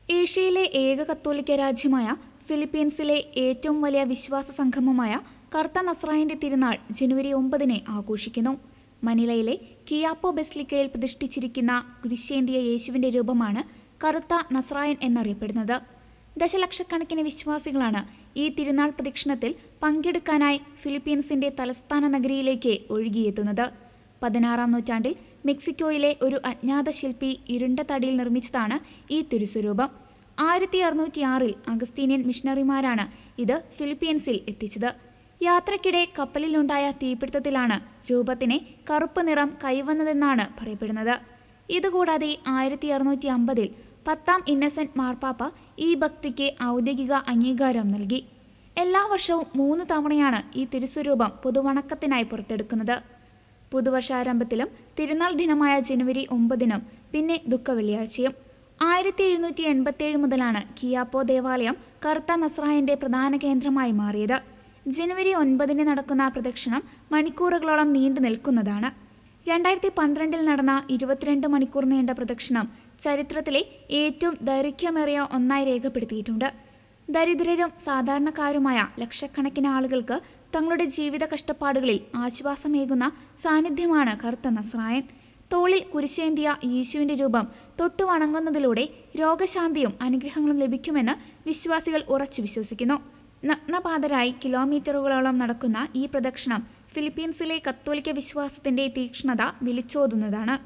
ഏഷ്യയിലെ ഏക കത്തോലിക്ക രാജ്യമായ ഫിലിപ്പീൻസിലെ ഏറ്റവും വലിയ വിശ്വാസ സംഗമമായ കറുത്ത നസ്രായന്റെ തിരുനാൾ ജനുവരി 9 ആഘോഷിക്കുന്നു. മനിലയിലെ കിയാപ്പോ ബസിലിക്കയിൽ പ്രതിഷ്ഠിച്ചിരിക്കുന്ന കുരിശേന്തിയ യേശുവിന്റെ രൂപമാണ് കറുത്ത നസ്രായൻ എന്നറിയപ്പെടുന്നത്. ദശലക്ഷക്കണക്കിന് വിശ്വാസികളാണ് ഈ തിരുനാൾ പ്രദക്ഷിണത്തിൽ പങ്കെടുക്കാനായി ഫിലിപ്പീൻസിന്റെ തലസ്ഥാന നഗരിയിലേക്ക് ഒഴുകിയെത്തുന്നത്. 16-ാം നൂറ്റാണ്ടിൽ മെക്സിക്കോയിലെ ഒരു അജ്ഞാത ശില്പി ഇരുണ്ട തടിയിൽ നിർമ്മിച്ചതാണ് ഈ തിരുസ്വരൂപം. 1606-ൽ അഗസ്തീനിയൻ മിഷണറിമാരാണ് ഇത് ഫിലിപ്പീൻസിൽ എത്തിച്ചത്. യാത്രക്കിടെ കപ്പലിലുണ്ടായ തീപിടുത്തത്തിലാണ് രൂപത്തിന് കറുപ്പ് നിറം കൈവന്നതെന്നാണ് പറയപ്പെടുന്നത്. ഇതുകൂടാതെ 1650-ൽ 10-ാം ഇന്നസെന്റ് മാർപ്പാപ്പ ഈ ഭക്തിക്ക് ഔദ്യോഗിക അംഗീകാരം നൽകി. എല്ലാ വർഷവും 3 തവണയാണ് ഈ തിരുസ്വരൂപം പൊതുവണക്കത്തിനായി പുറത്തെടുക്കുന്നത്. പുതുവർഷാരംഭത്തിലും തിരുനാൾ ദിനമായ ജനുവരി 9-നും പിന്നെ ദുഃഖവെള്ളിയാഴ്ചയും. 1787 മുതലാണ് കിയാപ്പോ ദേവാലയം കറുത്ത നസ്രായന്റെ പ്രധാന കേന്ദ്രമായി മാറിയത്. ജനുവരി 9-ന് നടക്കുന്ന പ്രദക്ഷിണം മണിക്കൂറുകളോളം നീണ്ടു നിൽക്കുന്നതാണ്. 2012-ൽ നടന്ന 22 മണിക്കൂർ നീണ്ട പ്രദക്ഷിണം ചരിത്രത്തിലെ ഏറ്റവും ദൈർഘ്യമേറിയ ഒന്നായി രേഖപ്പെടുത്തിയിട്ടുണ്ട്. ദരിദ്രരും സാധാരണക്കാരുമായ ലക്ഷക്കണക്കിന് ആളുകൾക്ക് തങ്ങളുടെ ജീവിത കഷ്ടപ്പാടുകളിൽ ആശ്വാസമേകുന്ന സാന്നിധ്യമാണ് കറുത്ത നസ്രായൻ. തോളിൽ കുരിശേന്തിയ യേശുവിന്റെ രൂപം തൊട്ടു വണങ്ങുന്നതിലൂടെ രോഗശാന്തിയും അനുഗ്രഹങ്ങളും ലഭിക്കുമെന്ന് വിശ്വാസികൾ ഉറച്ചു വിശ്വസിക്കുന്നു. നഗ്നപാതരായി കിലോമീറ്ററുകളോളം നടക്കുന്ന ഈ പ്രദക്ഷിണം ഫിലിപ്പീൻസിലെ കത്തോലിക്ക വിശ്വാസത്തിന്റെ തീക്ഷ്ണത വിളിച്ചോതുന്നതാണ്.